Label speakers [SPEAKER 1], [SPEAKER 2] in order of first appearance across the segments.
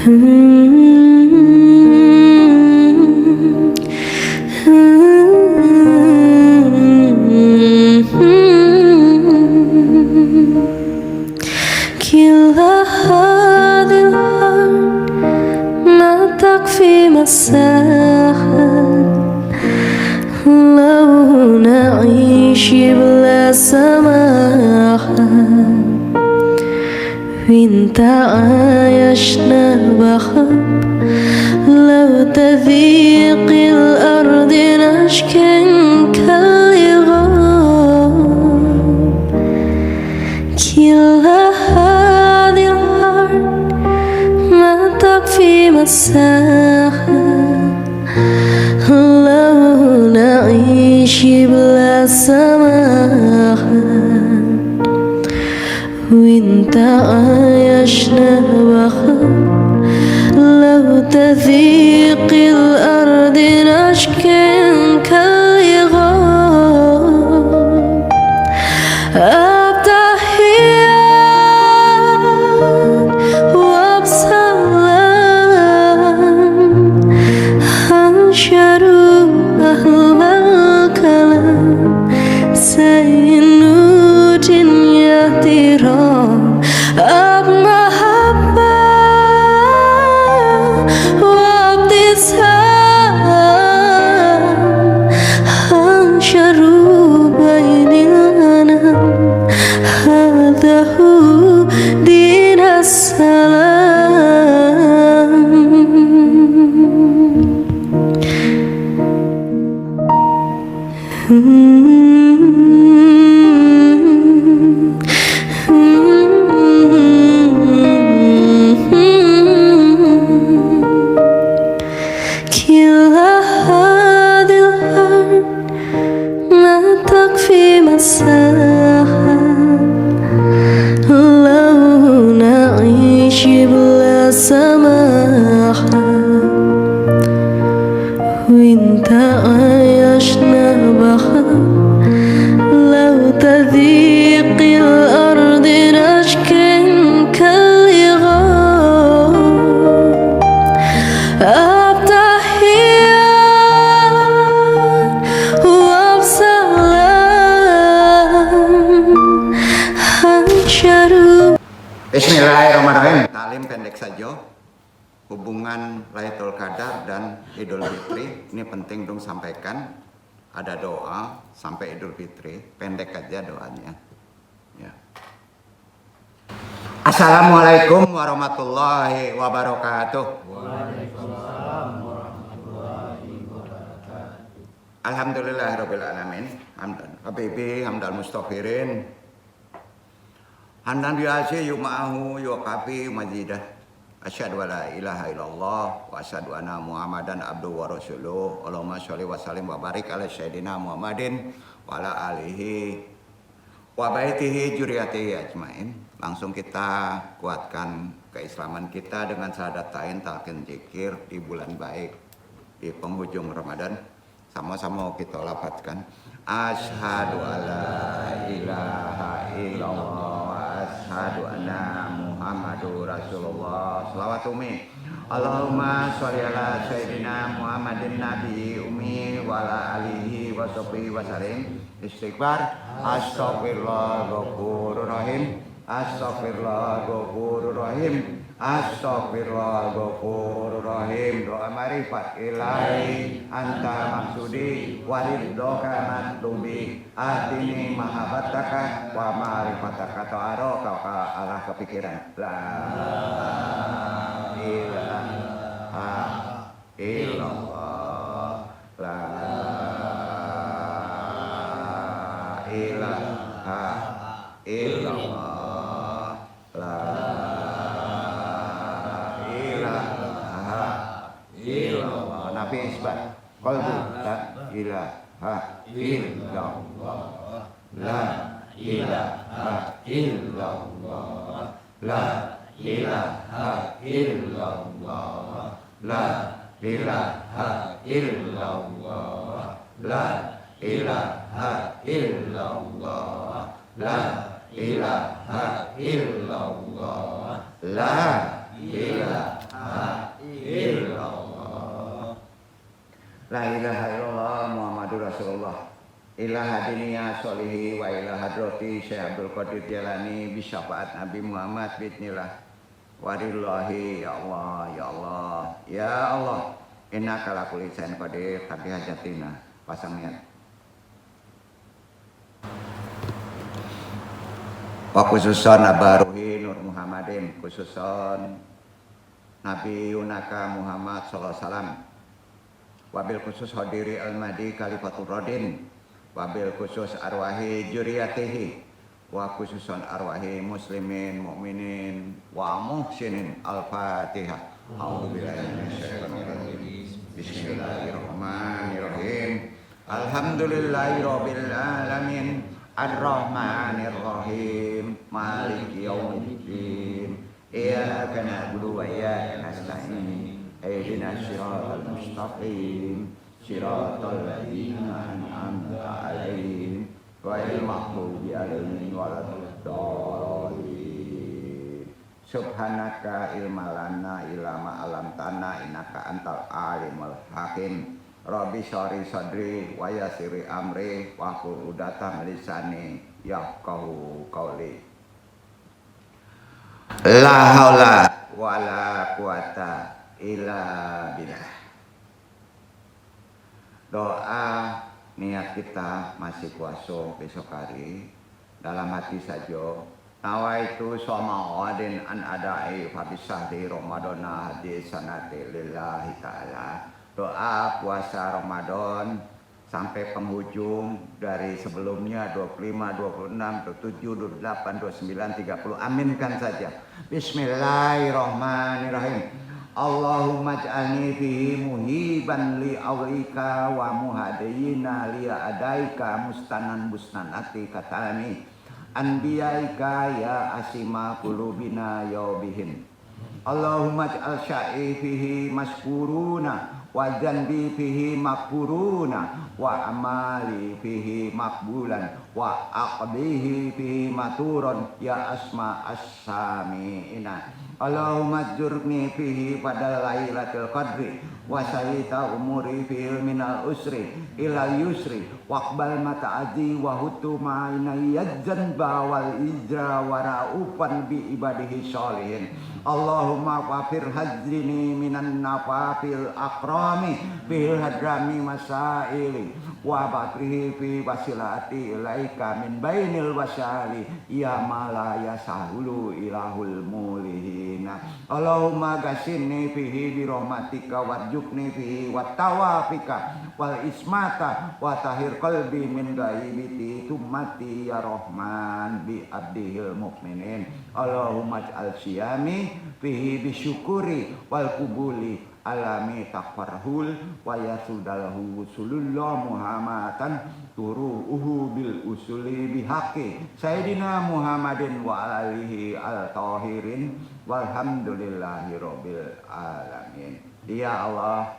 [SPEAKER 1] كلا هذه الأرض ما تكفي مساحة لو نعيش بلا سماحة وانت عايشنا بحب لو تذيق الأرض نشكا كالغاب كلا هذه الأرض ما تكفي مساحة لو نعيش بلا سماحة وانت عايشنا بخب لو تذيق الأرض نشكا كالغاب أبتحيات وبسلام أنشروا أهل الكلام سينوت يهدران محبة وابتسام أنشروا بين الأنام هذا هو دين كلا هذه الأرض ما تكفي مساحة لو نعيش بلا سماحة وانت عايشنا بخب لو تذيق الأرض نشكا كالغاب أبتحيات وبسلام أنشروا.
[SPEAKER 2] Bismillahirrahmanirrahim. Talim pendek saja. Hubungan Lailatul Qadar dan Idul Fitri ini penting dong sampaikan. Ada doa sampai Idul Fitri, pendek aja doanya. Ya. Assalamualaikum warahmatullahi wabarakatuh.
[SPEAKER 3] Waalaikumsalam warahmatullahi wabarakatuh.
[SPEAKER 2] Alhamdulillahirabbil alamin. Hamdan habibi hamdal mustaghfirin. Hamdan bi'asi yuma'ahu yuqafi majidah. Asyhadu alla ilaha illallah wa asyhadu anna Muhammadan abduhu wa rasuluh. Allahumma sholli wa sallim wa barik ala sayyidina Muhammadin wa ala alihi wa baitihi dzurriyyatihi ajmain. Langsung kita kuatkan keislaman kita dengan syahadatain talqin zikir di bulan baik di penghujung Ramadan. Sama-sama kita lafazkan asyhadu alla ilaha illallah wa asyhadu anna Muhammadur Rasulullah. Shalawat umi Allahumma sholli ala sayyidina Muhammadin nabi ummi wa ala alihi wa sahbihi wa sallim. Istighfar astaghfirullah ghafurur rahim astaghfirullah ghafurur rahim astaghfirullah ghafurur rahim. Doa marifat ilahi anta maksudi wariddoka matlubi atini mahabbataka wa marifataka ta'araka Allah kepikiran la ilaha illallah la ilaha illallah la ilaha illallah. Nabi isbat qalbu la ilaha illallah la ilaha illallah la ilaha illallah la ilaha illallah la ilaha illallah la ilaha illallah la ilaha ila hadiniya solihi wa ila hadrati Syekh Abdul Qadir Jalani bisyafaat Nabi Muhammad bismillah warillahi ya Allah ya Allah ya Allah innaka ala kulli syai'in qadir qad hajatina pasang niat wa khususon abaruhi Nur Muhammadin khususon Nabi Yunaka Muhammad sallallahu alaihi wasallam wabil khusus hadiri al-madi kalifatur radin wabil khusus arwahi juriyatihi wa khususon arwahi muslimin mu'minin wa muhsinin al-fatihah a'udzubillahi minasyaitonir rajim bismillahirrahmanirrahim alhamdulillahirabbil alamin arrahmanir rahim maliki yaumiddin iyyaka na'budu wa iyyaka nasta'in ihdinas siratal mustaqim siratal ladzina an'amta 'alaihim ghairil maghdubi 'alaihim waladdallin subhanaka ilma lana illa ma 'allamtana innaka antal alimul hakim rabbi shrah sadri wa yassir amri wa hlul 'uqdatam lisani yafqahu qawli la haula wala quwata illa billah. Doa niat kita masih puasa besok hari dalam hati saja. Nawaitu shoma wadin an adai fabisahri Ramadana hadis sanati lillahi ta'ala. Doa puasa Ramadan sampai penghujung dari sebelumnya 25, 26, 27, 28, 29, 30. Aminkan saja. Bismillahirrahmanirrahim. Allahumma ij'alni fihi muhiban li awlika wa muhadiyina li adaika mustanan musnanati katani anbiyaika ya asima qulubina ya bihim. Allahumma ij'al sya'i fihi maskuruna wa janbi fihi makburuna wa amali fihi makbulan wa aqdihi fihi maturun ya asma as-sami'ina. Allahumma jurni fihi pada lailatul qadri wa sayyita umuri fihi minal usri ilal yusri waqbal mata'azi wa hutu ma'inayya janba wal ijra wa ra'ufan bi ibadihi sholihin. Allahumma wafir hajrini minan nafafil akrami fil hadrami masaili wa bakrihi fi wasilati ilaika min bainil wasali ya malaya sahulu ilahul mulihina. Allahumma gasinni fihi birahmatika warjukni fihi wattawafika wal ismata wa tahir qalbi min gaibiti tummati ya rahman bi abdihil mu'minin. Allahumma ij'al siyami fihi bisyukuri wal kubuli alami takfarhul wa yasudalahu usulullah muhammadan turu'uhu bil usuli bihaqi sayyidina muhammadin wa alihi al-tahirin walhamdulillahi rabbil alamin. Ya Allah,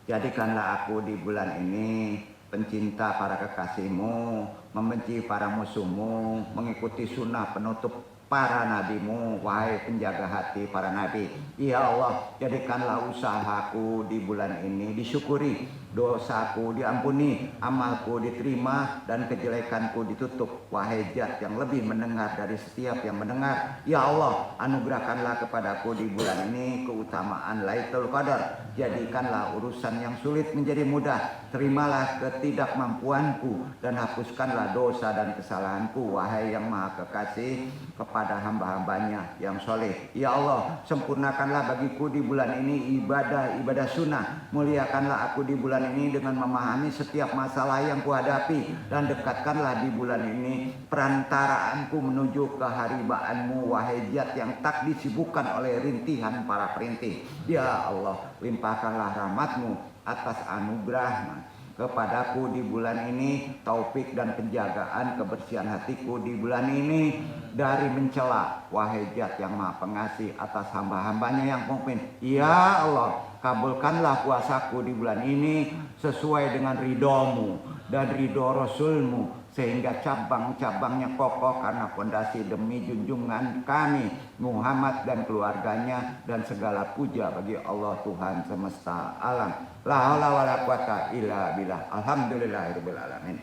[SPEAKER 2] jadikanlah aku di bulan ini pencinta para kekasihmu, membenci para musuhmu, mengikuti sunnah penutup para nabimu, wahai penjaga hati para nabi. Ya Allah, jadikanlah usahaku di bulan ini disyukuri, dosaku diampuni, amalku diterima, dan kejelekanku ditutup. Wahai Zat yang lebih mendengar dari setiap yang mendengar, ya Allah, anugerahkanlah kepadaku di bulan ini keutamaan Lailatul Qadar. Jadikanlah urusan yang sulit menjadi mudah, terimalah ketidakmampuanku, dan hapuskanlah dosa dan kesalahanku, wahai yang maha kekasih kepada hamba-hambanya yang soleh. Ya Allah, sempurnakanlah bagiku di bulan ini ibadah sunnah. Muliakanlah aku di bulan ini dengan memahami setiap masalah yang kuhadapi, dan dekatkanlah di bulan ini perantaraanku menuju keharibaanmu, wahai Zat yang tak disibukkan oleh rintihan para perintih. Ya Allah, limpahkanlah rahmatmu atas anugerahmu kepadaku di bulan ini, taufik dan penjagaan kebersihan hatiku di bulan ini dari mencela, wahai Zat yang maha pengasih atas hamba-hambanya yang mukmin. Ya Allah, kabulkanlah puasaku di bulan ini sesuai dengan ridhomu dan ridho Rasulmu sehingga cabang-cabangnya kokoh karena fondasi demi junjungan kami Muhammad dan keluarganya, dan segala puja bagi Allah Tuhan semesta alam. La haula wala quwata illa billah. Alhamdulillahirabbil alamin.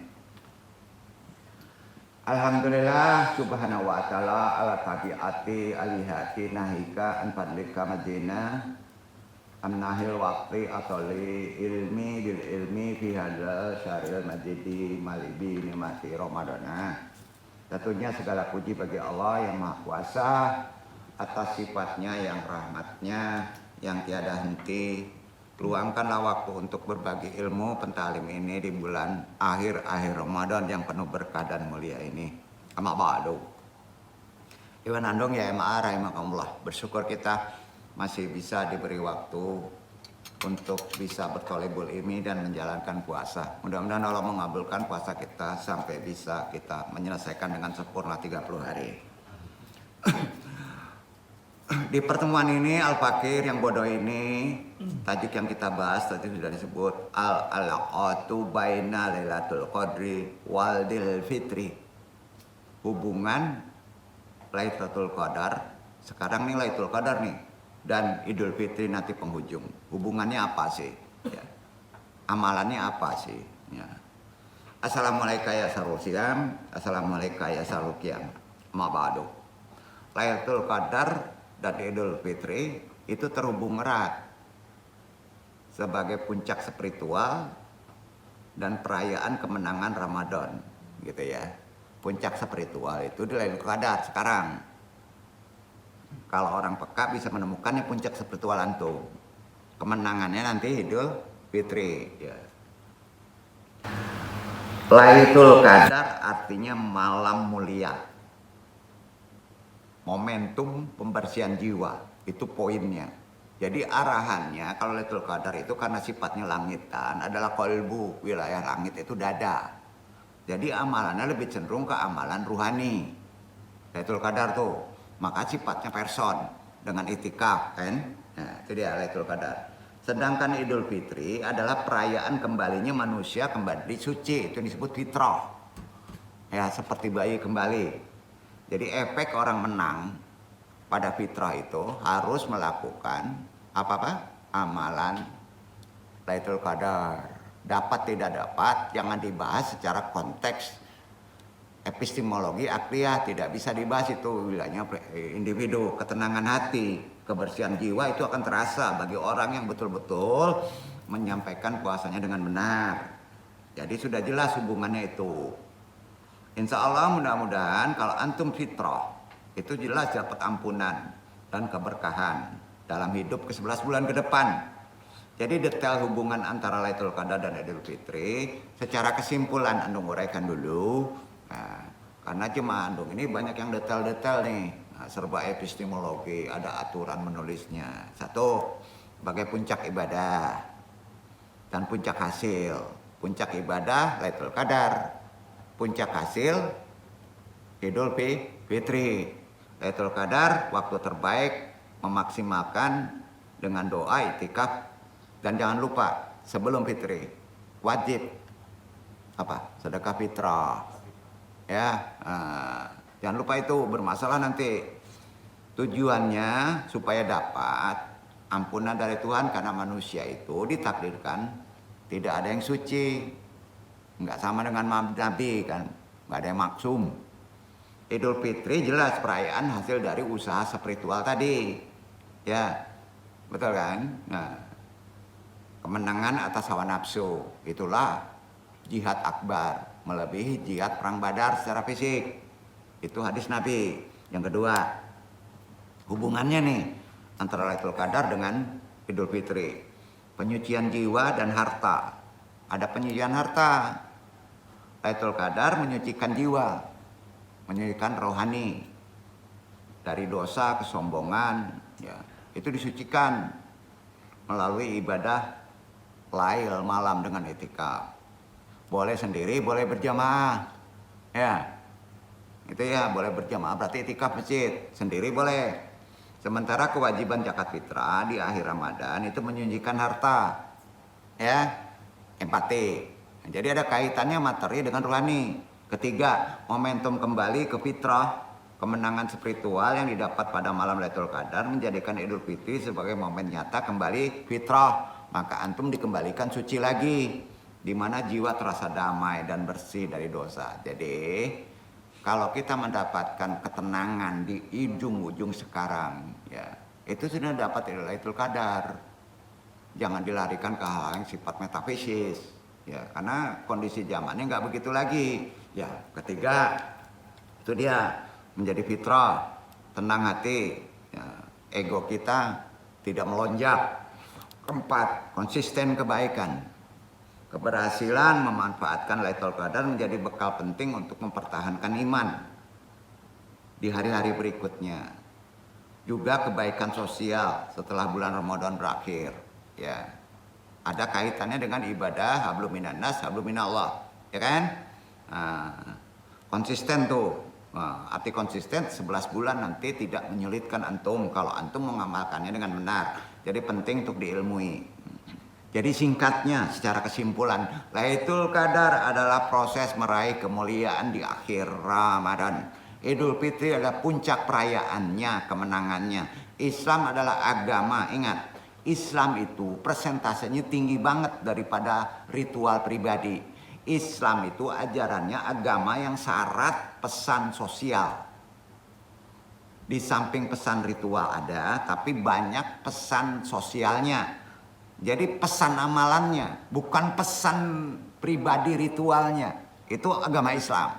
[SPEAKER 2] Alhamdulillah subhanahu wa ta'ala ala tabiati alihati nahika an fadlika madina amnahil waqti atoli ilmi bil ilmi fi hadal syaril majidi malibi nimati Ramadana. Tentunya segala puji bagi Allah yang Maha Kuasa atas sifatnya yang rahmatnya yang tiada henti. Luangkanlah waktu untuk berbagi ilmu pentalim ini di bulan akhir Ramadan yang penuh berkah dan mulia ini. Amma ba'du. Iwan andong ya ema rahimakumullah. Bersyukur kita masih bisa diberi waktu untuk bisa bertolebul ilmi dan menjalankan puasa. Mudah-mudahan Allah mengabulkan puasa kita sampai bisa kita menyelesaikan dengan sempurna 30 hari. Di pertemuan ini Al-Fakir yang bodoh ini, tajuk yang kita bahas tadi sudah disebut al-alaqatu baina Lailatul Qadri wal Idul Fitri. Hubungan Lailatul Qadar, sekarang nih Lailatul Qadar nih, dan Idul Fitri nanti penghujung. Hubungannya apa sih? Ya. Amalannya apa sih? Ya. Assalamualaikum ya sarul siam, assalamualaikum ya sarul qiyam. Ma ba'du. Lailatul Qadar dan Idul Fitri itu terhubung erat sebagai puncak spiritual dan perayaan kemenangan Ramadan, gitu ya. Puncak spiritual itu di Lailatul Qadar sekarang. Kalau orang peka bisa menemukannya puncak spiritual antum. Kemenangannya nanti Idul Fitri. Ya. Lailatul Qadar artinya malam mulia. Momentum pembersihan jiwa. Itu poinnya. Jadi arahannya kalau Lailatul Qadar itu karena sifatnya langitan adalah qalbu, wilayah langit itu dada. Jadi amalannya lebih cenderung ke amalan ruhani. Lailatul Qadar tuh. Maka sifatnya person dengan itikaf kan. Nah, itu dia Lailatul Qadar. Sedangkan Idul Fitri adalah perayaan kembalinya manusia kembali suci, itu disebut fitrah. Ya, seperti bayi kembali. Jadi efek orang menang pada fitrah itu harus melakukan apa-apa? Amalan Lailatul Qadar. Dapat tidak dapat jangan dibahas secara konteks epistemologi akliyah, tidak bisa dibahas itu wilayahnya individu. Ketenangan hati, kebersihan jiwa itu akan terasa bagi orang yang betul-betul menyampaikan puasanya dengan benar. Jadi sudah jelas hubungannya itu. Insya Allah mudah-mudahan kalau antum fitrah itu jelas dapat ampunan dan keberkahan dalam hidup ke 11 bulan ke depan. Jadi detail hubungan antara Lailatul Qadar dan Idul Fitri secara kesimpulan antum uraikan dulu. Nah, karena jemaah andung ini banyak yang detail-detail nih. Nah, serba epistemologi, ada aturan menulisnya. Satu, sebagai puncak ibadah dan puncak hasil. Puncak ibadah Lailatul Qadar, puncak hasil Idul Fitri. Lailatul Qadar waktu terbaik memaksimalkan dengan doa, itikaf, dan jangan lupa sebelum Fitri wajib apa? Sedekah fitrah. Ya, jangan lupa itu bermasalah nanti. Tujuannya supaya dapat ampunan dari Tuhan karena manusia itu ditakdirkan tidak ada yang suci, nggak sama dengan Nabi kan, nggak ada yang maksum. Idul Fitri jelas perayaan hasil dari usaha spiritual tadi, ya betul kan? Nah, kemenangan atas hawa nafsu itulah jihad akbar. Melebihi jihad perang Badar secara fisik. Itu hadis Nabi. Yang kedua, hubungannya nih antara Lailatul Qadar dengan Idul Fitri. Penyucian jiwa dan harta. Ada penyucian harta. Lailatul Qadar menyucikan jiwa, menyucikan rohani dari dosa, kesombongan, ya. Itu disucikan melalui ibadah lail malam dengan itikaf. Boleh sendiri, boleh berjamaah. Ya. Itu ya, boleh berjamaah berarti itikaf masjid. Sendiri boleh. Sementara kewajiban zakat fitrah di akhir Ramadan itu menyucikan harta. Ya. Empati. Jadi ada kaitannya materi dengan rohani. Ketiga, momentum kembali ke fitrah, kemenangan spiritual yang didapat pada malam Lailatul Qadar menjadikan Idul Fitri sebagai momen nyata kembali fitrah. Maka antum dikembalikan suci lagi, di mana jiwa terasa damai dan bersih dari dosa. Jadi kalau kita mendapatkan ketenangan di ujung-ujung sekarang, ya itu sudah dapat Lailatul Qadar. Jangan dilarikan ke hal yang sifat metafisis, ya karena kondisi zamannya nggak begitu lagi. Ya, ketiga itu dia menjadi fitrah, tenang hati, ya, ego kita tidak melonjak. Keempat, konsisten kebaikan. Keberhasilan memanfaatkan Lailatul Qadar menjadi bekal penting untuk mempertahankan iman di hari-hari berikutnya. Juga kebaikan sosial setelah bulan Ramadan berakhir, ya. Ada kaitannya dengan ibadah hablum minan nas, hablum minallah, ya kan? Konsisten tuh. Arti konsisten 11 bulan nanti tidak menyulitkan antum kalau antum mengamalkannya dengan benar. Jadi penting untuk diilmui. Jadi singkatnya secara kesimpulan, Lailatul Qadar adalah proses meraih kemuliaan di akhir Ramadan. Idul Fitri adalah puncak perayaannya, kemenangannya. Islam adalah agama, ingat. Islam itu persentasenya tinggi banget daripada ritual pribadi. Islam itu ajarannya agama yang syarat pesan sosial. Di samping pesan ritual ada, tapi banyak pesan sosialnya. Jadi pesan amalannya, bukan pesan pribadi ritualnya. Itu agama Islam.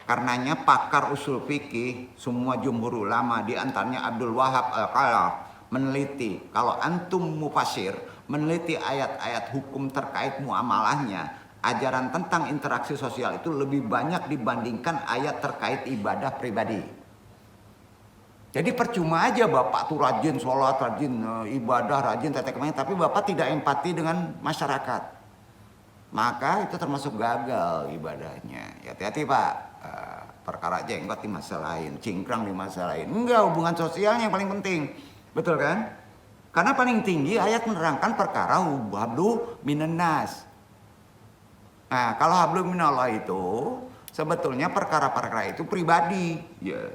[SPEAKER 2] Karenanya pakar usul fikih, semua jumhur ulama, di antaranya Abdul Wahab Al-Qalaf, meneliti, kalau antum mufasir, meneliti ayat-ayat hukum terkait muamalahnya, ajaran tentang interaksi sosial itu lebih banyak dibandingkan ayat terkait ibadah pribadi. Jadi percuma aja bapak tuh rajin sholat, rajin ibadah, rajin tetek main, tapi bapak tidak empati dengan masyarakat. Maka itu termasuk gagal ibadahnya. Ya, hati-hati pak, perkara jenggot dimasalahin, cingkrang dimasalahin. Enggak, hubungan sosialnya yang paling penting. Betul kan? Karena paling tinggi ayat menerangkan perkara hablu minan nas. Nah, kalau hablu minallah itu sebetulnya perkara-perkara itu pribadi. Ya.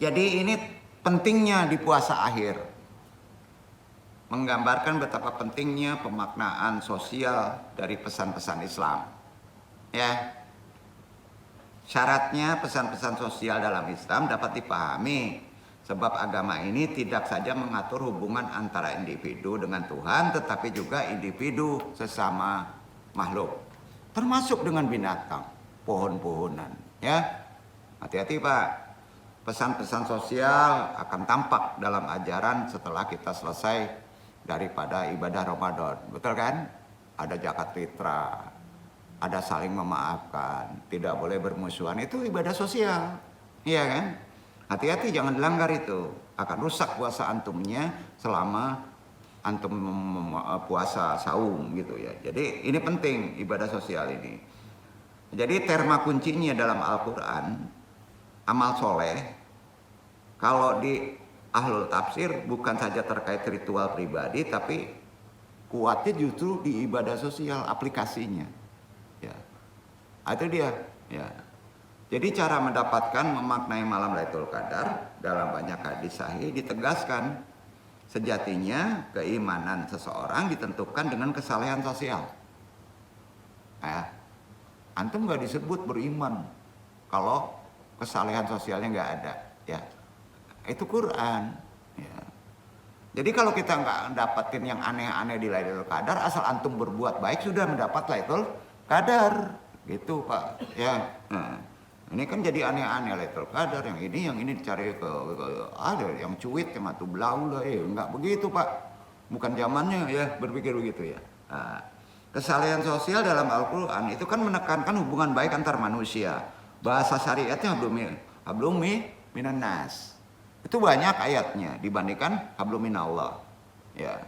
[SPEAKER 2] Jadi ini pentingnya di puasa akhir. Menggambarkan betapa pentingnya pemaknaan sosial dari pesan-pesan Islam. Ya. Syaratnya pesan-pesan sosial dalam Islam dapat dipahami. Sebab agama ini tidak saja mengatur hubungan antara individu dengan Tuhan, tetapi juga individu sesama makhluk. Termasuk dengan binatang, pohon-pohonan. Ya, hati-hati Pak. Pesan-pesan sosial akan tampak dalam ajaran setelah kita selesai daripada ibadah Ramadan. Betul kan? Ada zakat fitrah, ada saling memaafkan, tidak boleh bermusuhan. Itu ibadah sosial. Iya kan? Hati-hati jangan dilanggar itu, akan rusak puasa antumnya selama antum puasa saum gitu ya. Jadi ini penting ibadah sosial ini. Jadi terma kuncinya dalam Al-Quran, amal soleh, kalau di ahlul tafsir bukan saja terkait ritual pribadi, tapi kuatnya justru di ibadah sosial aplikasinya. Ya, itu dia. Ya. Jadi cara mendapatkan memaknai malam Lailatul Qadar dalam banyak hadis sahih ditegaskan sejatinya keimanan seseorang ditentukan dengan kesalehan sosial. Ya. Antum nggak disebut beriman kalau kesalehan sosialnya nggak ada. Ya, itu Quran. Ya. Jadi kalau kita nggak dapatin yang aneh-aneh di Lailatul Qadar, asal antum berbuat baik sudah mendapat Lailatul Qadar, gitu Pak. Ya. Nah. Ini kan jadi aneh-aneh Lailatul Qadar, yang ini dicari ke ada yang cuit yang matu belau lah, enggak begitu Pak. Bukan zamannya ya berpikir begitu ya. Nah, kesalehan sosial dalam Al-Qur'an itu kan menekankan hubungan baik antar manusia. Bahasa syariatnya hablum minan nas. Itu banyak ayatnya dibandingkan hablum minallah. Ya.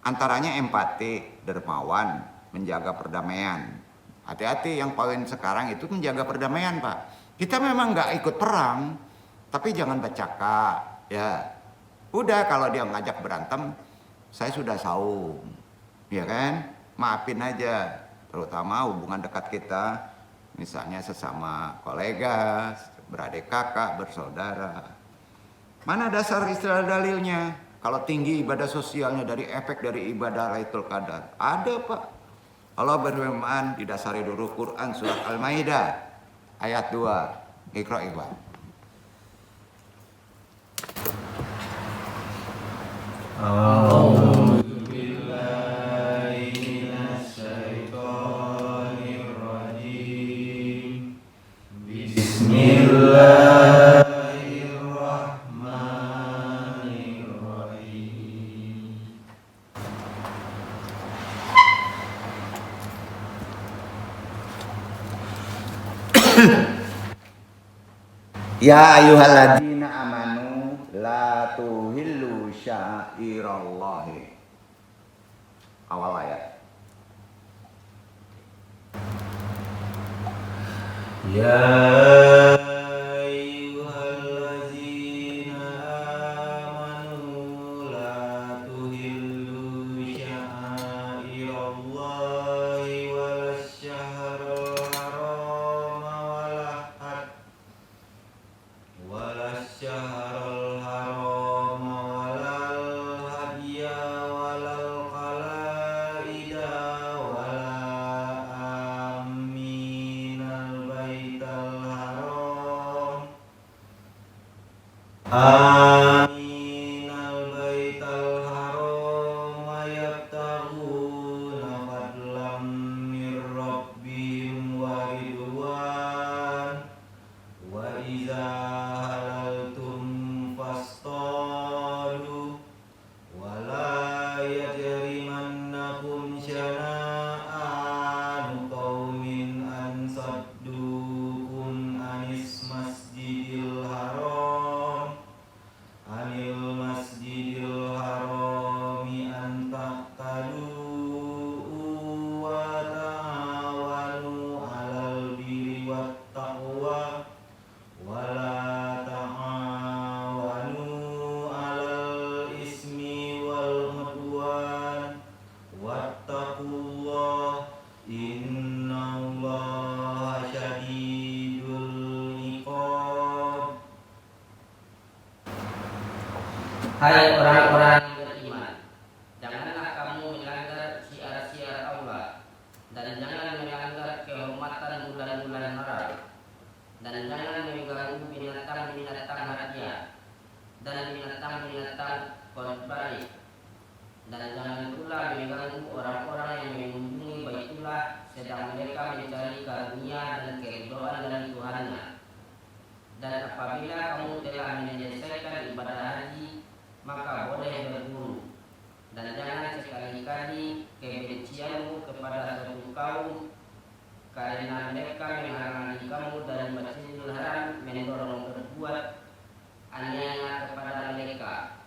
[SPEAKER 2] Antaranya empati, dermawan, menjaga perdamaian. Hati-hati yang poin sekarang itu menjaga perdamaian Pak. Kita memang nggak ikut perang, tapi jangan bercakap. Ya, udah kalau dia ngajak berantem, saya sudah saum, ya kan? Maafin aja. terutama hubungan dekat kita, misalnya sesama kolega, beradik kakak, bersaudara. Mana dasar istilah dalilnya? Kalau tinggi ibadah sosialnya dari efek dari ibadah Lailatul Qadar. Ada Pak. Allah berfirman didasari dulu Quran surat Al-Maidah ayat 2. Iqra Iqbal. Ya ayyuhalladzina amanu la tuhillu syairallahi. Awal ayat.
[SPEAKER 3] Ya ayyuhallazina amanu la tuhillu syairallahi walasyahrul haram walal hadiya walal qalaida wala aminal baital haram yabtaghuna fadlam mir rabbihim wa ridwan wa iza halaltum fastadu wala yajrimannakum syana'anu qaumin an saddukum anis masjidil haram an taqtadu wa ta'awanu 'alal birri wat taqwa wala ta'awanu 'alal ismi wal 'udwan wattaqullaha innallaha syadidul iqab.
[SPEAKER 4] Hai orang-orang yang beriman, janganlah kamu melanggar syiar-syiar Allah, dan jangan melanggar kehormatan bulan-bulan haram, dan jangan mengganggu binatang-binatang hadiah dan binatang-binatang korban, dan jangan pula mengganggu orang-orang yang mengunjungi Baitullah sedang mereka mencari karunia dan keridhaan dari Tuhannya. Dan apabila kamu telah menyelesaikan ibadah haji, maka boleh berburu, dan jangan sekali-kali kebencianmu kepada suatu kaum karena mereka menghalangi kamu dari Masjidil Haram mendorong berbuat aniaya kepada mereka.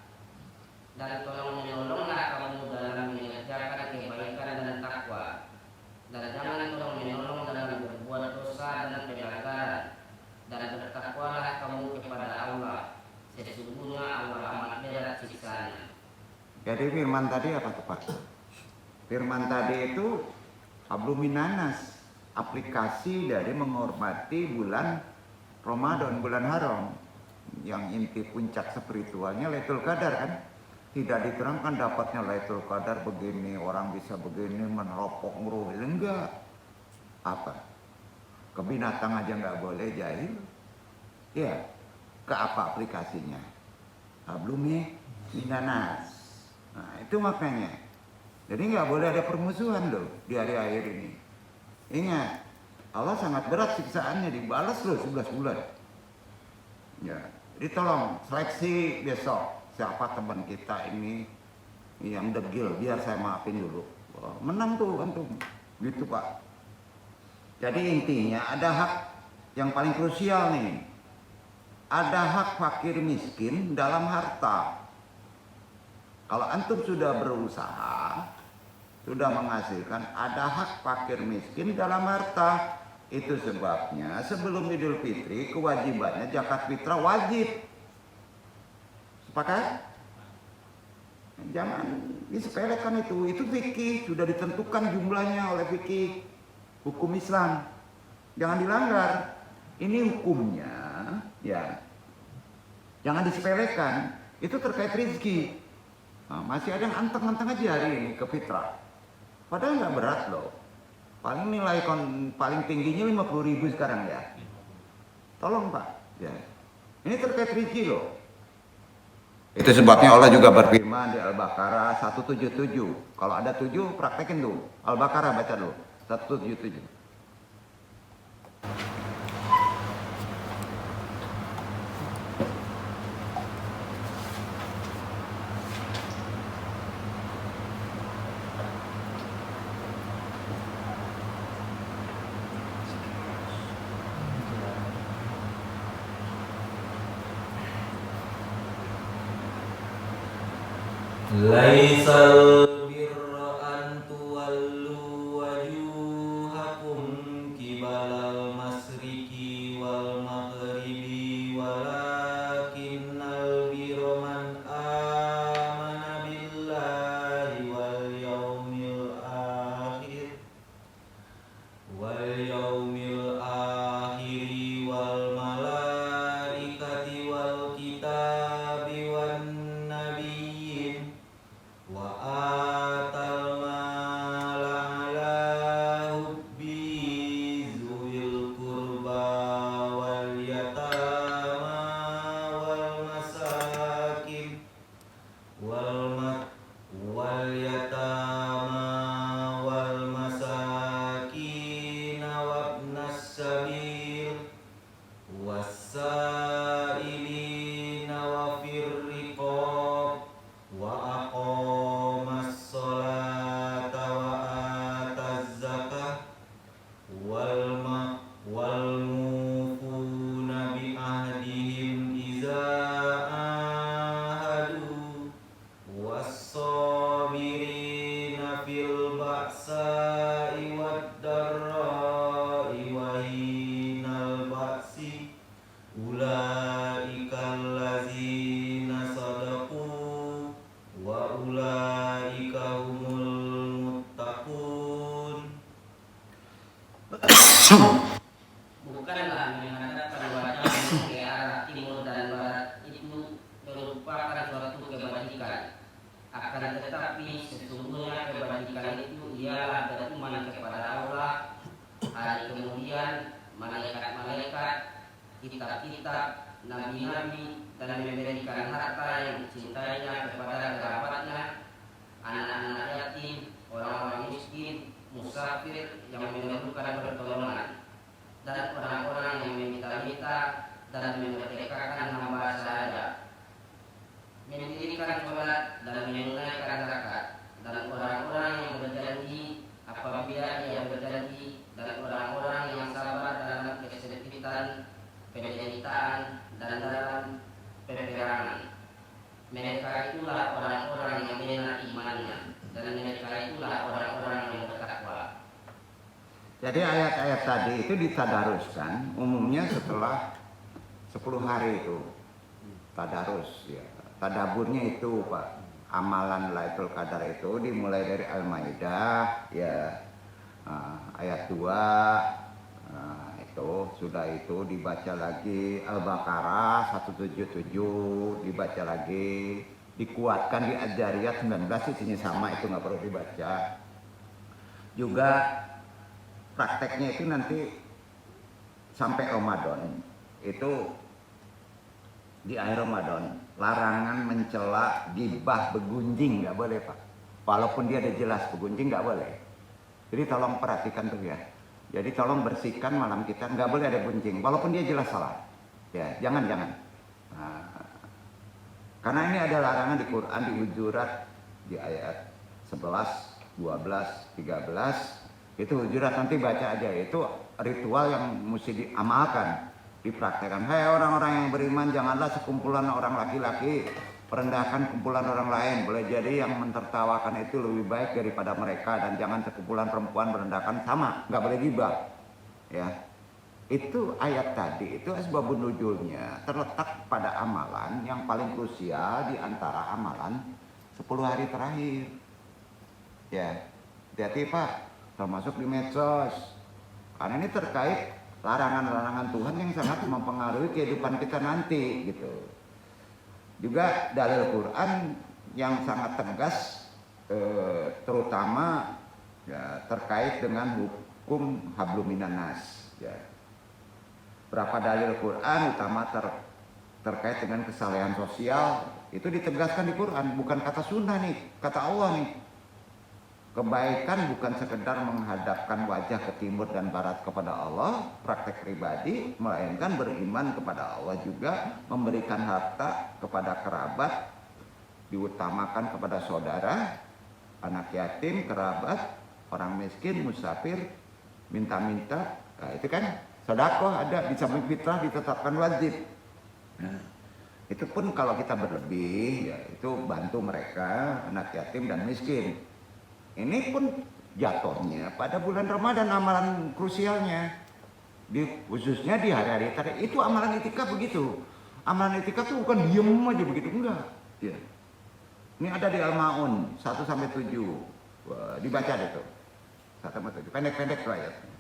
[SPEAKER 4] Dan tolong menolonglah kamu dalam mengerjakan kebaikan dan takwa, dan jangan tolong menolong dalam berbuat dosa dan pelanggaran, dan bertakwalah kamu kepada Allah. Sesungguhnya Allah amat berat siksanya.
[SPEAKER 2] Jadi firman tadi apa tuh Pak? Firman tadi itu habluminanas, aplikasi dari menghormati bulan Ramadan, bulan haram, yang inti puncak spiritualnya Lailatul Qadar kan. Tidak diterangkan dapatnya Lailatul Qadar begini, orang bisa begini meneropok meruh, enggak. Apa? Ke binatang aja nggak boleh jahil. Ya, ke apa aplikasinya? Habluminanas. Nah, itu makanya. Jadi nggak boleh ada permusuhan loh di hari akhir ini. Ingat, Allah sangat berat siksaannya, dibalas loh 11 bulan. Ya, jadi tolong seleksi besok siapa teman kita ini yang degil, biar saya maafin dulu. Oh, menang tuh antum, gitu Pak. Jadi intinya ada hak yang paling krusial nih. Ada hak fakir miskin dalam harta. Kalau antum sudah berusaha, sudah menghasilkan, ada hak fakir miskin dalam harta. Itu sebabnya sebelum Idul Fitri kewajibannya zakat fitrah wajib. Sepakat? Jangan disepelekan itu fikih, sudah ditentukan jumlahnya oleh fikih. hukum Islam. Jangan dilanggar. Ini hukumnya, ya. Jangan disepelekan. Itu terkait rezeki. Nah, masih ada yang anteng-anteng aja hari ini ke fitrah. Padahal nggak berat loh. Paling nilai paling tingginya 50.000 sekarang ya. Tolong Pak. Ya. Ini terkait rezeki loh. Itu sebabnya Allah juga berfirman di Al-Baqarah 177. Kalau ada 7 praktekin tuh. Al-Baqarah baca dulu. 177.
[SPEAKER 3] Laisal birra an tuwallu wujuhakum qibalal masriqi wal maghribi walakinnal birra man amana billahi wal yawmil akhir wal malaikati wal kitabi wan nabiyyin wa atal mala ala hubbi zuwil qurba wal yatama wal masakin wabnas sabil was-sa'ilina wa fir riqab wa aqamas sholata wa ataz zakah wal mufuna bi ahdihim iza ahadu was-sabirina fil ba'sa'i wad-dharra'i wa hinal ba'si ulaika allazina sadaqu wa ulaika humul muttaqun.
[SPEAKER 4] Bukanlah menghadapkan wajah ke arah timur dan barat itu merupakan suatu kebajikan. Akan tetapi sesungguhnya kebajikan itu ialah beriman kepada Allah, hari kemudian, malaikat-malaikat, kitab-kitab, nabi-nabi, dan memberikan harta yang dicintainya kepada kerabatnya, anak-anak yatim, orang-orang miskin, musafir yang memerlukan pertolongan, dan orang-orang yang meminta-minta dan memerdekakan hamba sahaya, mendirikan sholat dan menunaikan zakat, dan orang-orang yang berjanji apabila ia berjanji, dan orang-orang yang sabar dalam kesempitan, penderitaan, dan dalam peperangan. Mereka itulah orang-orang yang benar imannya, dan mereka itulah orang-orang yang bertakwa.
[SPEAKER 2] Jadi ayat-ayat tadi itu ditadaruskan umumnya setelah 10 hari itu. Tadarus ya. Tadaburnya itu Pak. Amalan Lailatul Qadar itu dimulai dari Al-Maidah ya. Ayat 2 itu sudah itu dibaca lagi Al-Baqarah 177 dibaca lagi, dikuatkan di Ad-Dzariyat 19 isinya sama, itu nggak perlu dibaca. Juga prakteknya itu nanti sampai Ramadan itu, di akhir Ramadan larangan mencela, gibah, begunjing nggak boleh Pak. Walaupun dia ada jelas begunjing nggak boleh. Jadi tolong perhatikan tuh ya. Jadi tolong bersihkan malam kita, nggak boleh ada gunjing walaupun dia jelas salah. Ya jangan. Nah, karena ini ada larangan di Quran di Hujurat di ayat 11, 12, 13. Itu Hujurat, nanti baca aja, itu ritual yang mesti diamalkan, dipraktekkan. Hai orang-orang yang beriman, janganlah sekumpulan orang laki-laki merendahkan kumpulan orang lain. Boleh jadi yang mentertawakan itu lebih baik daripada mereka, dan jangan sekumpulan perempuan merendahkan, sama, nggak boleh gibah. Ya, itu ayat tadi itu asbabun nuzulnya terletak pada amalan yang paling krusial di antara amalan 10 hari terakhir. Ya, hati-hati Pak, termasuk di medsos. Karena ini terkait larangan-larangan Tuhan yang sangat mempengaruhi kehidupan kita nanti gitu. Juga dalil Quran yang sangat tegas terutama ya, terkait dengan hukum hablum minan nas ya. Berapa dalil Quran utama terkait dengan kesalehan sosial itu ditegaskan di Quran, bukan kata sunnah nih, kata Allah nih. Kebaikan bukan sekedar menghadapkan wajah ke timur dan barat kepada Allah, praktek pribadi, melainkan beriman kepada Allah juga, memberikan harta kepada kerabat, diutamakan kepada saudara, anak yatim, kerabat, orang miskin, musafir, minta-minta. Nah, itu kan sedekah ada di samping fitrah ditetapkan wajib. Nah, itu pun kalau kita berlebih, ya itu bantu mereka, anak yatim dan miskin. Ini pun jatuhnya pada bulan Ramadan amalan krusialnya, khususnya di hari-hari tadi. Itu amalan itikaf begitu. Amalan itikaf itu bukan diem aja begitu, enggak. Ya. Ini ada di Al-Maun 1-7. Wah, dibaca deh tuh. 1-7. Pendek-pendek tuh ayatnya.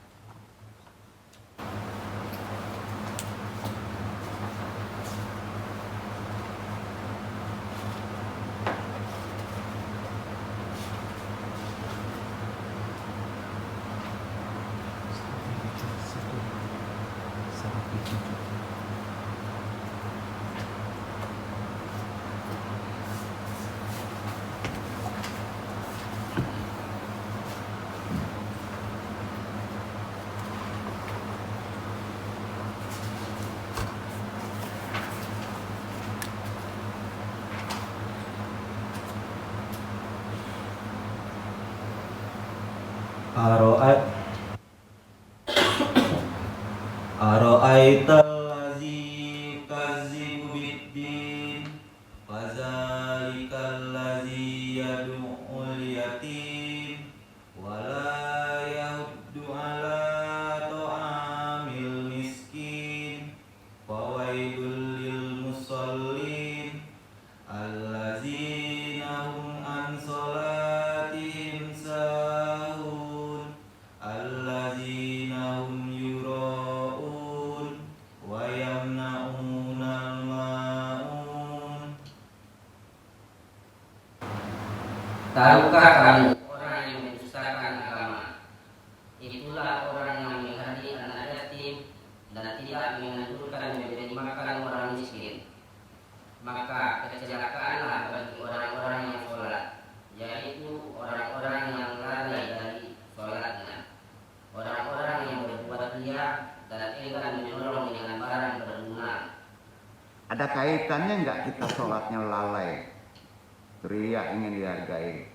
[SPEAKER 3] Ara'aital ladzi yukadzibu biddin fadzalikal ladzi yad'ul yatim wa la yahuddu 'ala ta'amil miskin fawailul lil musallin alladzina hum an salatihim sahun alladzina hum yura'un wa yamna'unal ma'un.
[SPEAKER 4] Tahukah kamu orang yang mendustakan agama? Itulah orang yang menghadiri anak yatim dan tidak menganjurkan memberi makan orang miskin. Maka kecelakaanlah bagi orang-orang yang sholat, yaitu orang-orang yang lalai dari sholatnya, orang-orang yang berbuat riya dan enggan menolong dengan barang berguna.
[SPEAKER 2] Ada kaitannya enggak kita sholatnya lalai, ria ingin dihargai,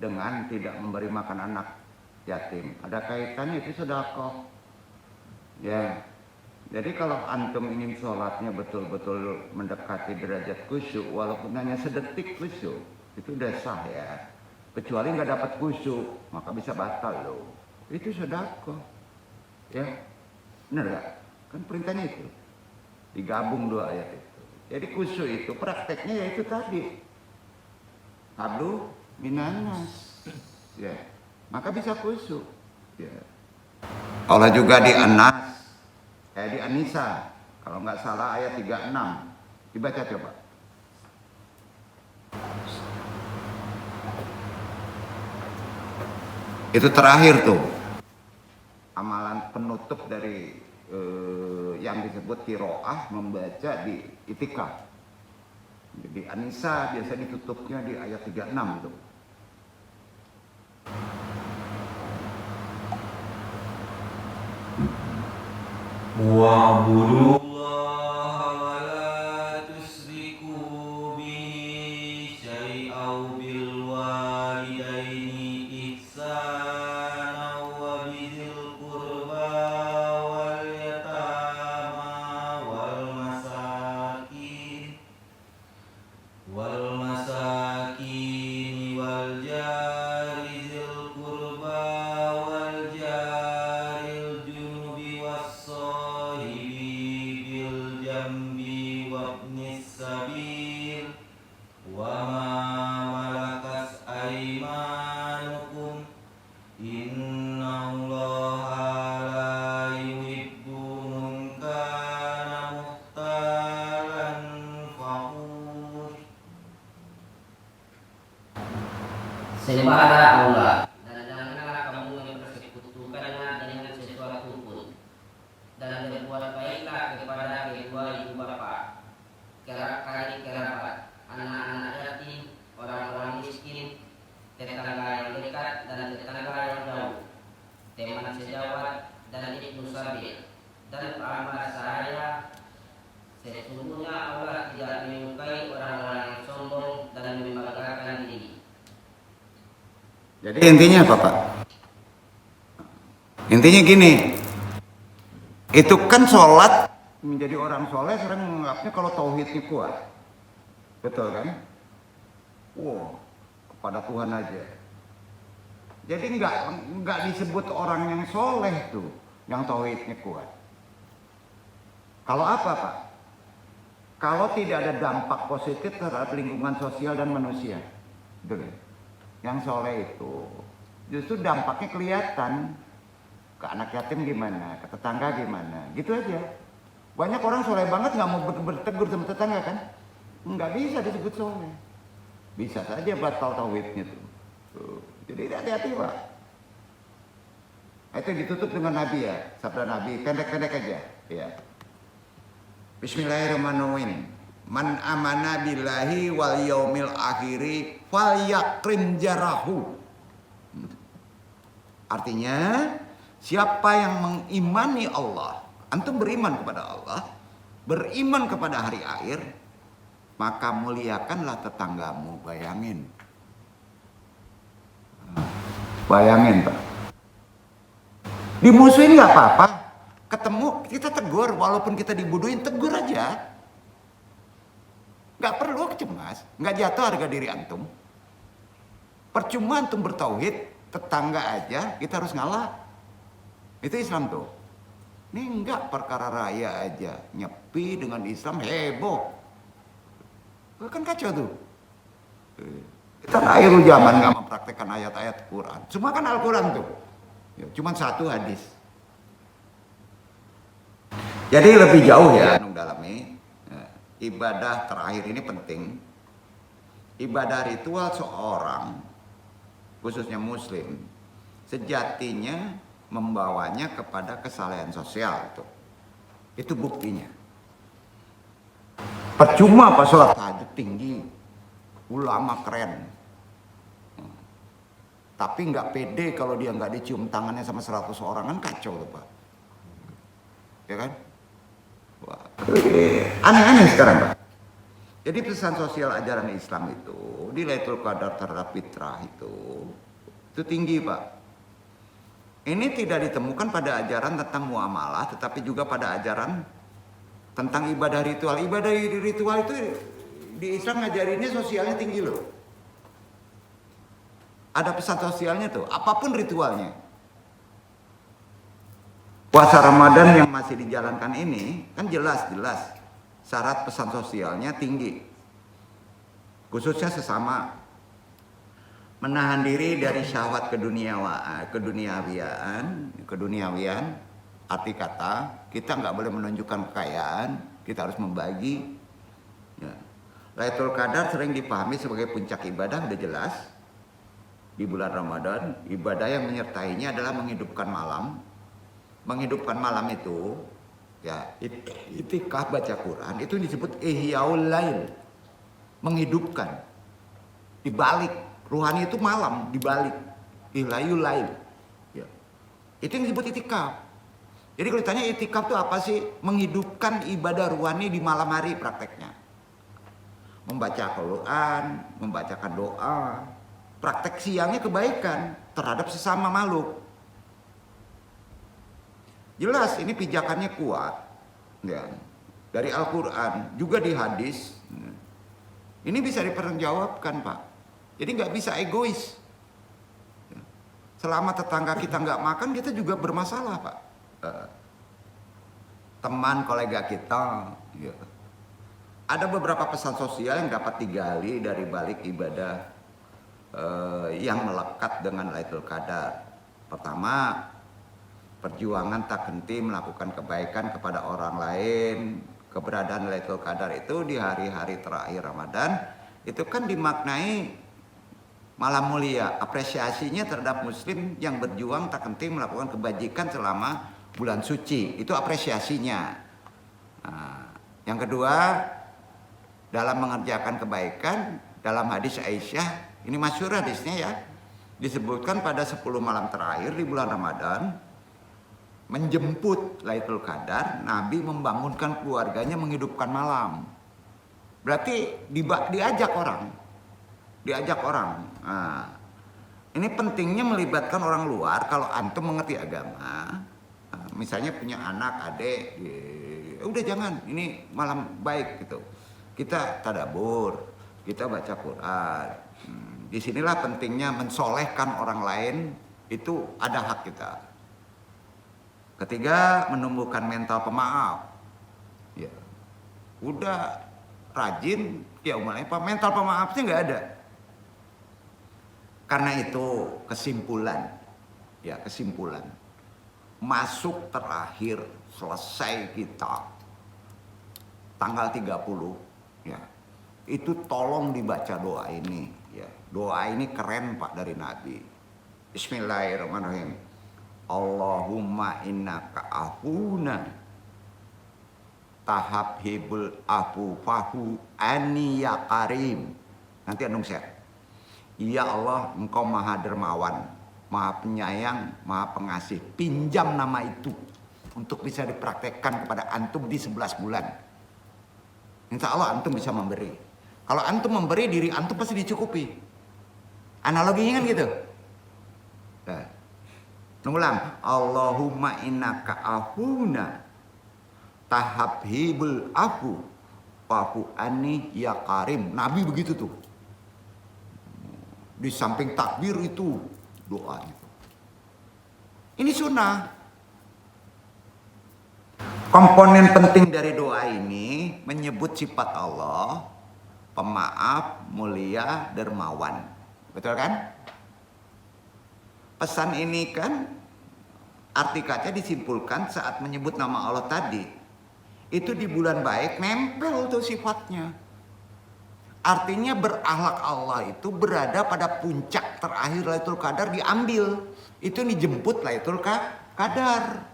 [SPEAKER 2] dengan tidak memberi makan anak yatim? Ada kaitannya, itu sedekah. Ya. Jadi kalau antum ingin sholatnya betul-betul mendekati derajat khusyuk, walaupun hanya sedetik khusyuk, itu udah sah ya. Kecuali nggak dapat khusyuk, maka bisa batal loh. Itu sedekah. Ya, benar nggak? Kan perintahnya itu. Digabung dua ayat itu. Jadi khusyuk itu prakteknya yaitu tadi. Hablu minanas. Ya, maka bisa khusyuk. Ya. Allah juga di Anas. Di An-Nisa, kalau nggak salah ayat 36, dibaca coba. Itu terakhir tuh, amalan penutup dari yang disebut qiraah, membaca di itikaf. Jadi An-Nisa biasa ditutupnya di ayat 36 tuh.
[SPEAKER 3] Wa'budullaha wa la tusriku bihi syai'aw bil walidaini ihsana wa bizil qurba wal yatama wal masakin wal jari zil qurba wal jaril junubi was sahibi bil
[SPEAKER 4] Sembahlah Allah dan janganlah kamu mempersekutukannya dengan sesuatu pun. Dan berbuat baiklah kepada kedua ibu bapa, kerabat, anak-anak yatim, orang-orang miskin, tetangga yang dekat dan tetangga yang jauh, teman sejawat dan ibnu sabil. Dan amal saya, sesungguhnya Allah tidak menyukai orang-orang yang sombong dan membanggakan diri.
[SPEAKER 2] Jadi intinya apa Pak? Intinya gini, itu kan sholat, menjadi orang soleh sering menganggapnya kalau tauhidnya kuat, betul kan? Wow, kepada Tuhan aja. Jadi nggak disebut orang yang soleh tuh, yang tauhidnya kuat. Kalau apa Pak? Kalau tidak ada dampak positif terhadap lingkungan sosial dan manusia, betul. Yang soleh itu justru dampaknya kelihatan ke anak yatim gimana, ke tetangga gimana, gitu aja. Banyak orang soleh banget nggak mau bertegur sama tetangga kan, nggak bisa disebut soleh. Bisa saja batal tauhidnya tuh. Jadi hati-hati Pak. Itu ditutup dengan Nabi ya, sabda Nabi pendek-pendek aja. Ya. Bismillahirrahmanirrahim. Man amana billahi wal yaumil akhiri falyakrim jarahu. Artinya, siapa yang mengimani Allah, antum beriman kepada Allah, beriman kepada hari akhir, maka muliakanlah tetanggamu. Bayangin. Bayangin Pak. Dimusuhin nggak apa-apa. Ketemu kita tegur, walaupun kita dibuduin, tegur aja. Nggak perlu cemas, nggak jatuh harga diri antum. Percuma antum bertauhid, tetangga aja kita harus ngalah. Itu Islam tuh. Ini enggak perkara raya aja, nyepi dengan Islam heboh. Kan kacau tuh. Kita akhir zaman nggak mempraktekkan ayat-ayat Quran. Cuma kan Al-Quran tuh, ya, cuma satu hadis. Jadi lebih jauh ya, dalami. Ibadah terakhir ini penting. Ibadah ritual seorang, khususnya muslim, sejatinya membawanya kepada kesalehan sosial itu. Itu buktinya. Percuma pas sholat tahajud tinggi, ulama keren, tapi nggak pede kalau dia nggak dicium tangannya sama 100 orang, kan kacau tuh Pak. Ya kan? Wah, aneh-aneh sekarang Pak. Jadi pesan sosial ajaran Islam itu di Lailatul Qadar terhadap fitrah itu tinggi Pak. Ini tidak ditemukan pada ajaran tentang muamalah, tetapi juga pada ajaran tentang ibadah ritual. Ibadah ritual itu di Islam ngajarinnya sosialnya tinggi loh. Ada pesan sosialnya tuh, apapun ritualnya. Puasa Ramadan yang masih dijalankan ini kan jelas syarat pesan sosialnya tinggi. Khususnya sesama, menahan diri dari syahwat keduniawian. Arti kata, kita nggak boleh menunjukkan kekayaan, kita harus membagi. Ya. Lailatul Qadar sering dipahami sebagai puncak ibadah, udah jelas. Di bulan Ramadan, ibadah yang menyertainya adalah menghidupkan malam. Menghidupkan malam itu, ya, itikaf baca Quran, itu disebut ihyaul lail. Menghidupkan. Dibalik, ruhani itu malam, dibalik. Ihyaul lail. Ya. Itu yang disebut itikaf. Jadi kalau ditanya itikaf itu apa sih? Menghidupkan ibadah ruhani di malam hari prakteknya. Membaca Quran, membacakan doa. Praktek siangnya kebaikan terhadap sesama makhluk. Jelas ini pijakannya kuat. Ya. Dari Al-Quran, juga di hadis. Ini bisa dipertanggungjawabkan Pak. Jadi nggak bisa egois. Selama tetangga kita nggak makan, kita juga bermasalah Pak. Teman kolega kita, ya. Ada beberapa pesan sosial yang dapat digali dari balik ibadah yang melekat dengan Lailatul Qadar. Pertama, perjuangan tak henti melakukan kebaikan kepada orang lain. Keberadaan Lailatul Qadar itu di hari-hari terakhir Ramadan itu kan dimaknai malam mulia, apresiasinya terhadap muslim yang berjuang tak henti melakukan kebajikan selama bulan suci. Itu apresiasinya. Nah, yang kedua, dalam mengerjakan kebaikan, dalam hadis Aisyah, ini masyhur hadisnya ya, disebutkan pada 10 malam terakhir di bulan Ramadan, menjemput Lailatul Qadar, Nabi membangunkan keluarganya menghidupkan malam. Berarti diajak orang. Nah, ini pentingnya melibatkan orang luar. Kalau antum mengerti agama, misalnya punya anak, adik, udah jangan, ini malam baik gitu. Kita tadabbur, kita baca Quran. Disinilah pentingnya mensolehkan orang lain, itu ada hak kita. Ketiga, menumbuhkan mental pemaaf. Ya, udah rajin, ya mulai mental pemaafnya nggak ada. Karena itu kesimpulan, masuk terakhir selesai kita tanggal 30, ya. Itu tolong dibaca doa ini, ya. Doa ini keren Pak dari Nabi. Bismillahirrahmanirrahim. Allahumma innaka afuna tahab hibul afu fahu ani ya karim. Nanti anung share. Ya Allah, engkau maha dermawan, maha penyayang, maha pengasih. Pinjam nama itu untuk bisa dipraktekkan kepada antum di 11 bulan. Insya Allah antum bisa memberi. Kalau antum memberi, diri antum pasti dicukupi. Analoginya kan gitu. Nah, ulang. Allahumma innaka afuna tahab hibul afu fahu anni ya karim. Nabi begitu tuh. Di samping takbir itu doa itu. Ini sunnah. Komponen penting dari doa ini menyebut sifat Allah, pemaaf, mulia, dermawan. Betul kan? Pesan ini kan arti kata disimpulkan saat menyebut nama Allah tadi. Itu di bulan baik nempel tuh sifatnya. Artinya berakhlak Allah itu berada pada puncak terakhir Lailatul Qadar diambil. Itu dijemput Lailatul Qadar.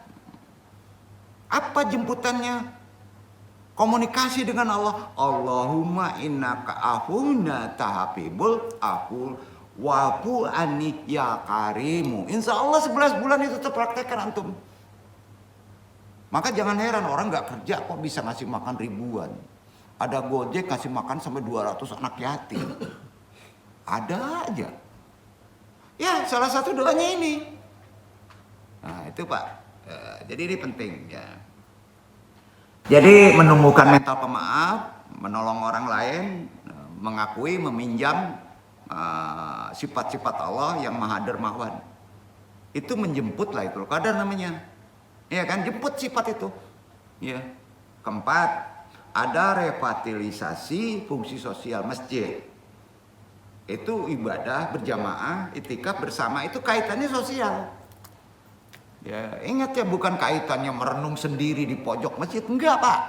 [SPEAKER 2] Apa jemputannya? Komunikasi dengan Allah. Allahumma innaka afuna tahapibul aful wafu anni ya karimu. Insya Allah 11 bulan itu terpraktekkan antum. Maka jangan heran orang gak kerja kok bisa ngasih makan ribuan. Ada Gojek kasih makan sampai 200 anak yatim. Ada aja. Ya, salah satu doanya ini. Nah, itu Pak. Jadi ini penting ya. Jadi menumbuhkan mental pemaaf, menolong orang lain, mengakui, meminjam sifat-sifat Allah yang maha dermawan. Itu menjemput Lailatul Qadar namanya. Ya kan, jemput sifat itu. Ya. Keempat, ada revitalisasi fungsi sosial masjid. Itu ibadah berjamaah, itikaf bersama, itu kaitannya sosial. Ya, ingat ya, bukan kaitannya merenung sendiri di pojok masjid, enggak Pak.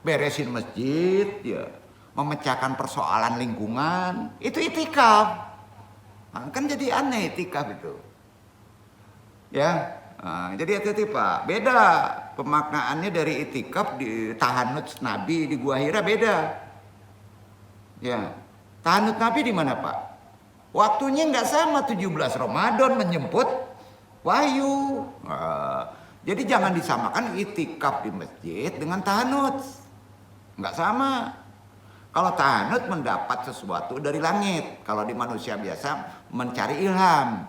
[SPEAKER 2] Beresin masjid, ya, memecahkan persoalan lingkungan, itu itikaf. Nah, kan jadi aneh itikaf itu. Ya, nah, jadi hati-hati Pak. Beda pemaknaannya dari itikaf di tahanut Nabi di Gua Hira beda. Ya, tahanut Nabi di mana Pak? Waktunya nggak sama, 17 Ramadan menjemput wahyu. Jadi jangan disamakan itikaf di masjid dengan tahanut. Nggak sama. Kalau tahanut mendapat sesuatu dari langit. Kalau di manusia biasa mencari ilham.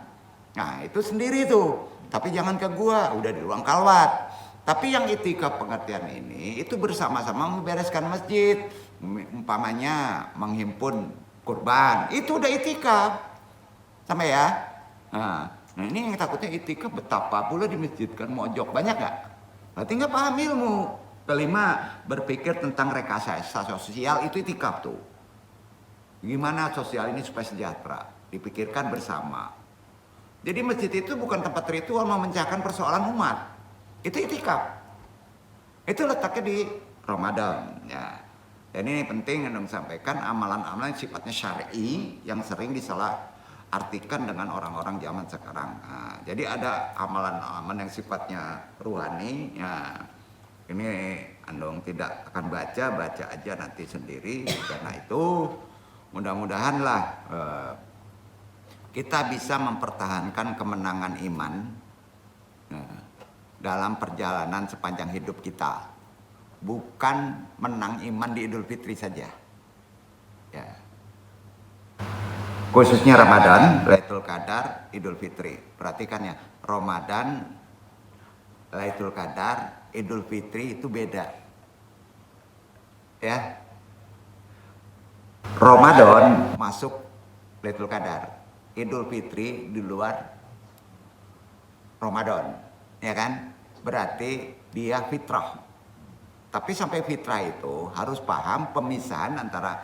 [SPEAKER 2] Nah itu sendiri tuh. Tapi jangan ke gua, udah di ruang kalwat. Tapi yang itikaf pengertian ini itu bersama-sama membereskan masjid. Umpamanya menghimpun kurban. Itu udah itikaf. Sampai ya? Nah ini yang takutnya itikaf betapa pula di masjid kan mojok. Banyak gak? Berarti gak paham ilmu. Kelima, berpikir tentang rekayasa sosial itu itikaf tuh. Gimana sosial ini supaya sejahtera? Dipikirkan bersama. Jadi masjid itu bukan tempat ritual memecahkan persoalan umat. Itu itikaf. Itu letaknya di Ramadan. Ya. Dan ini penting yang sampaikan amalan-amalan sifatnya syar'i yang sering artikan dengan orang-orang zaman sekarang. Nah, jadi ada amalan-amalan yang sifatnya ruhani. Ya, ini Andong tidak akan baca aja nanti sendiri. Karena itu mudah-mudahanlah kita bisa mempertahankan kemenangan iman dalam perjalanan sepanjang hidup kita. Bukan menang iman di Idul Fitri saja. Ya. Khususnya Ramadan, Lailatul Qadar, Idul Fitri. Perhatikan ya, Ramadan, Lailatul Qadar, Idul Fitri itu beda. Ya. Ramadan masuk Lailatul Qadar, Idul Fitri di luar Ramadan, ya kan? Berarti dia fitrah. Tapi sampai fitrah itu harus paham pemisahan antara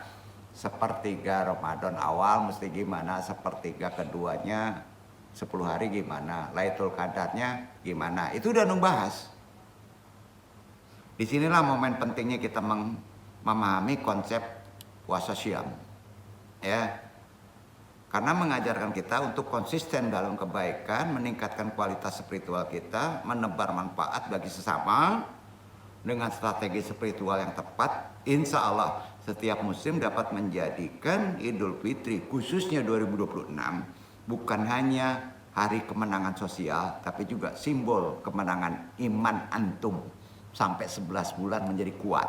[SPEAKER 2] sepertiga Ramadan awal mesti gimana, sepertiga keduanya 10 hari gimana, Lailatul Qadarnya gimana. Itu udah ngebahas. Disinilah momen pentingnya kita memahami konsep puasa Syam. Ya. Karena mengajarkan kita untuk konsisten dalam kebaikan, meningkatkan kualitas spiritual kita, menebar manfaat bagi sesama. Dengan strategi spiritual yang tepat, insya Allah setiap muslim dapat menjadikan Idul Fitri khususnya 2026 bukan hanya hari kemenangan sosial, tapi juga simbol kemenangan iman antum sampai 11 bulan menjadi kuat.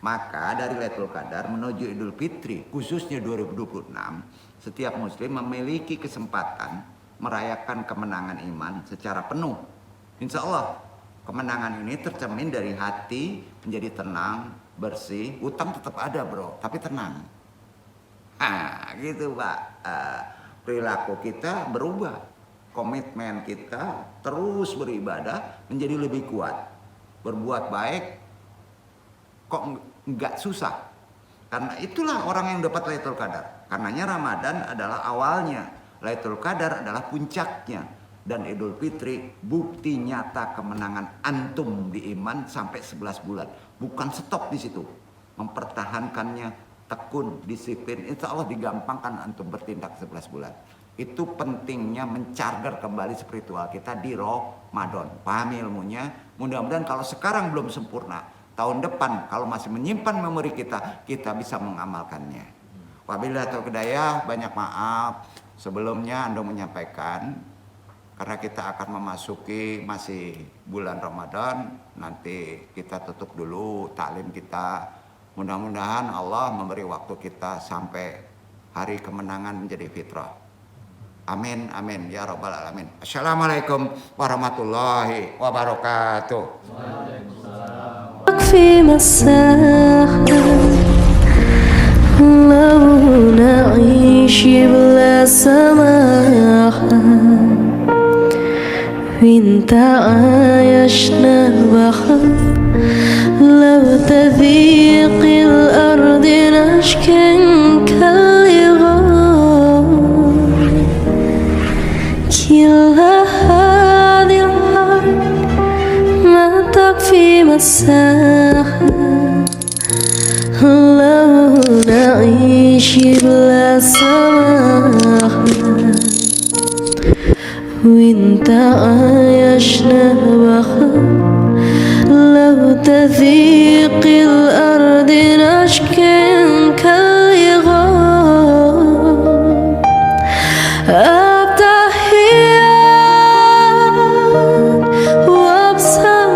[SPEAKER 2] Maka dari Lailatul Qadar menuju Idul Fitri khususnya 2026, setiap muslim memiliki kesempatan merayakan kemenangan iman secara penuh. Insya Allah kemenangan ini tercermin dari hati menjadi tenang, bersih. Utang tetap ada bro, tapi tenang. Gitu Pak. Perilaku kita berubah. Komitmen kita terus beribadah menjadi lebih kuat. Berbuat baik kok nggak susah. Karena itulah orang yang dapat Lailatul Qadar. Karenanya Ramadan adalah awalnya, Lailatul Qadar adalah puncaknya. Dan Idul Fitri bukti nyata kemenangan antum di iman sampai 11 bulan. Bukan stop di situ. Mempertahankannya tekun, disiplin. Insya Allah digampangkan antum bertindak 11 bulan. Itu pentingnya mencarger kembali spiritual kita di Ramadan. Pahami ilmunya. Mudah-mudahan kalau sekarang belum sempurna, tahun depan kalau masih menyimpan memori kita, kita bisa mengamalkannya. Wabillahi taufiq hidayah, banyak maaf. Sebelumnya Andong menyampaikan, karena kita akan memasuki masih bulan Ramadan, nanti kita tutup dulu taklim kita. Mudah-mudahan Allah memberi waktu kita sampai hari kemenangan menjadi fitrah. Amin, amin, ya rabbal alamin. Assalamualaikum warahmatullahi wabarakatuh.
[SPEAKER 1] في مساحة لو نعيش بلا سماحة وانت عايشنا بحر لو تذيق الأرض نشكا كالغار كل هذه الأرض ما تكفي مساحة لو نعيش بلا سماحة وانت عايشنا بحر لو تذيق الأرض نشكا كالغار التحيات وبسلام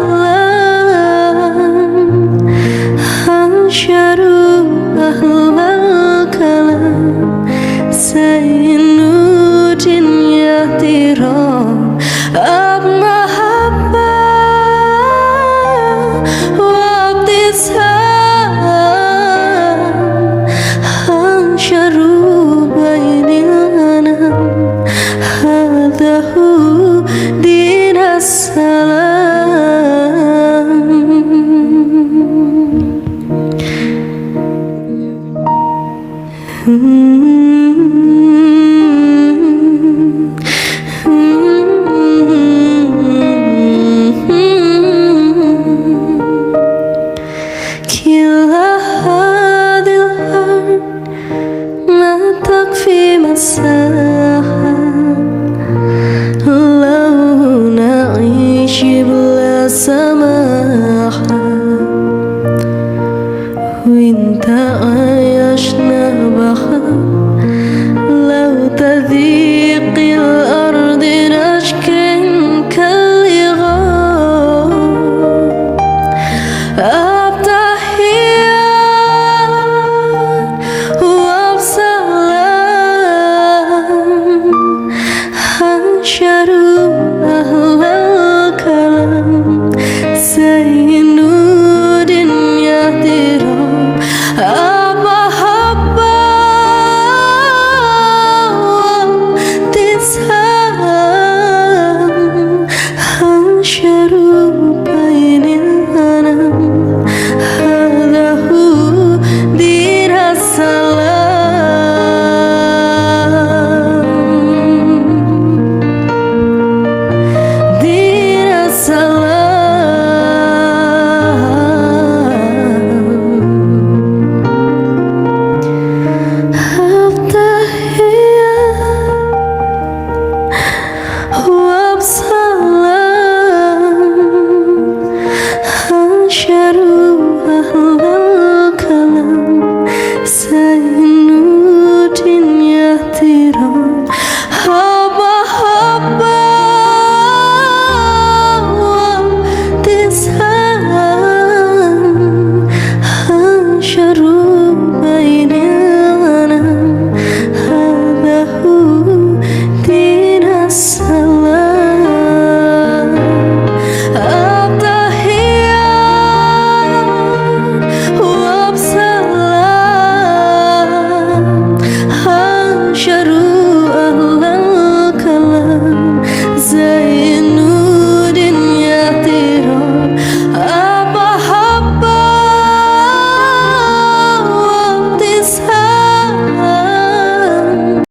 [SPEAKER 1] أنشروا أهل الكلام سينوت يهترام محبة وابتسام أنشروا بين الأنام هذا هو دين السلام